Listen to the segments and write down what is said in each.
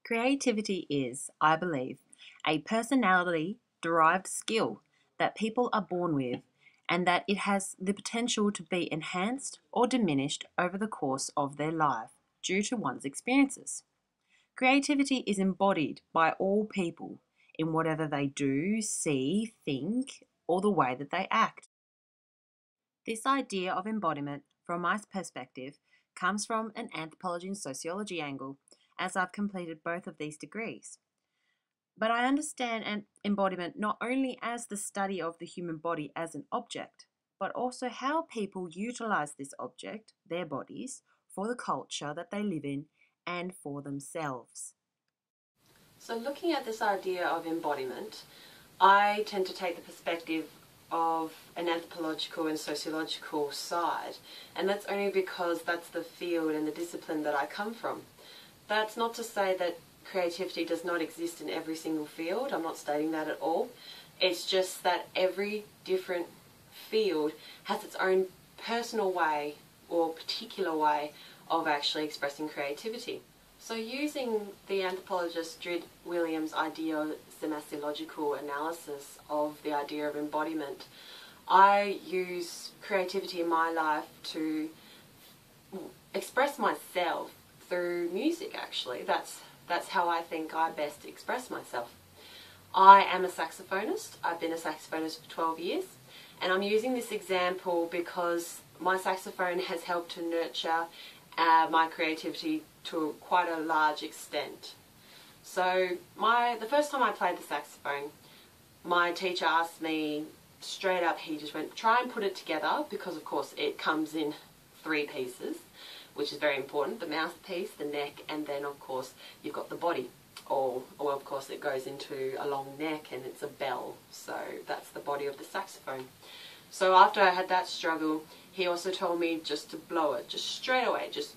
Creativity is, I believe, a personality-derived skill that people are born with and that it has the potential to be enhanced or diminished over the course of their life due to one's experiences. Creativity is embodied by all people in whatever they do, see, think, or the way that they act. This idea of embodiment, from my perspective, comes from an anthropology and sociology angle, as I've completed both of these degrees. But I understand an embodiment not only as the study of the human body as an object, but also how people utilize this object, their bodies, for the culture that they live in and for themselves. So looking at this idea of embodiment, I tend to take the perspective of an anthropological and sociological side, and that's only because that's the field and the discipline that I come from. That's not to say that creativity does not exist in every single field. I'm not stating that at all. It's just that every different field has its own personal way or particular way of actually expressing creativity. So using the anthropologist Drid Williams' ideo-semasiological analysis of the idea of embodiment, I use creativity in my life to express myself through music, actually. That's how I think I best express myself. I am a saxophonist. I've been a saxophonist for 12 years, and I'm using this example because my saxophone has helped to nurture my creativity to quite a large extent. So the first time I played the saxophone, my teacher asked me straight up, he just went, try and put it together, because of course it comes in 3 pieces, which is very important: the mouthpiece, the neck, and then of course you've got the body. Or of course it goes into a long neck and it's a bell, so that's the body of the saxophone. So after I had that struggle, he also told me just to blow it, just straight away, just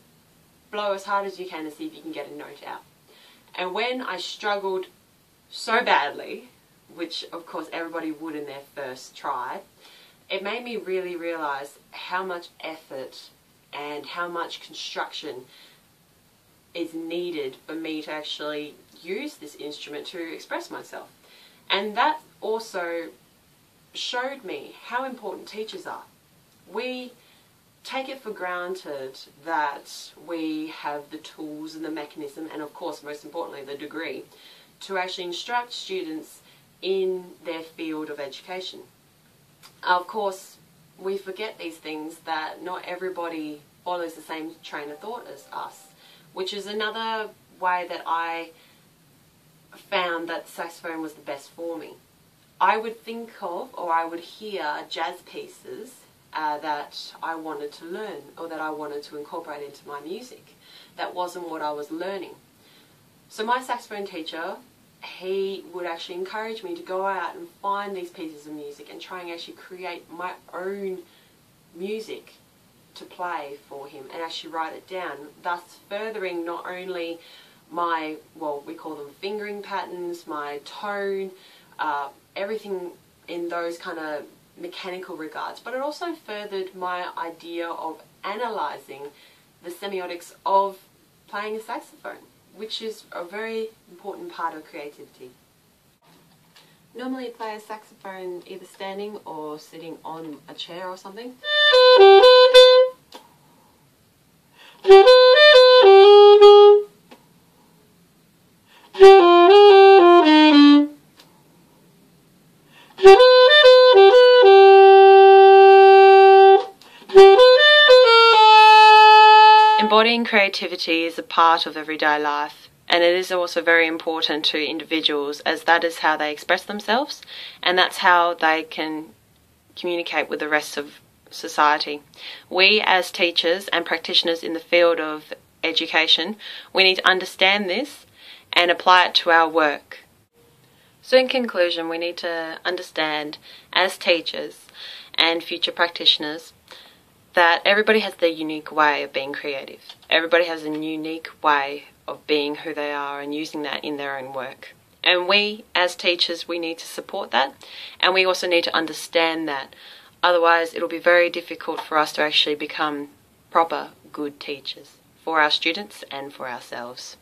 blow as hard as you can and see if you can get a note out. And when I struggled so badly, which of course everybody would in their first try, it made me really realise how much effort and how much construction is needed for me to actually use this instrument to express myself. And that also showed me how important teachers are. We take it for granted that we have the tools and the mechanism, and of course most importantly the degree, to actually instruct students in their field of education. Of course we forget these things, that not everybody follows the same train of thought as us, which is another way that I found that saxophone was the best for me. I would think of, or I would hear jazz pieces that I wanted to learn, or that I wanted to incorporate into my music. That wasn't what I was learning. So my saxophone teacher, he would actually encourage me to go out and find these pieces of music and try and actually create my own music to play for him and actually write it down, thus furthering not only my, well, we call them fingering patterns, my tone, everything in those kind of mechanical regards, but it also furthered my idea of analysing the semiotics of playing a saxophone, which is a very important part of creativity. Normally you play a saxophone either standing or sitting on a chair or something. Embodying creativity is a part of everyday life, and it is also very important to individuals, as that is how they express themselves and that's how they can communicate with the rest of society. We as teachers and practitioners in the field of education, we need to understand this and apply it to our work. So in conclusion, we need to understand as teachers and future practitioners that everybody has their unique way of being creative. Everybody has a unique way of being who they are and using that in their own work. And we, as teachers, we need to support that, and we also need to understand that. Otherwise, it'll be very difficult for us to actually become proper, good teachers for our students and for ourselves.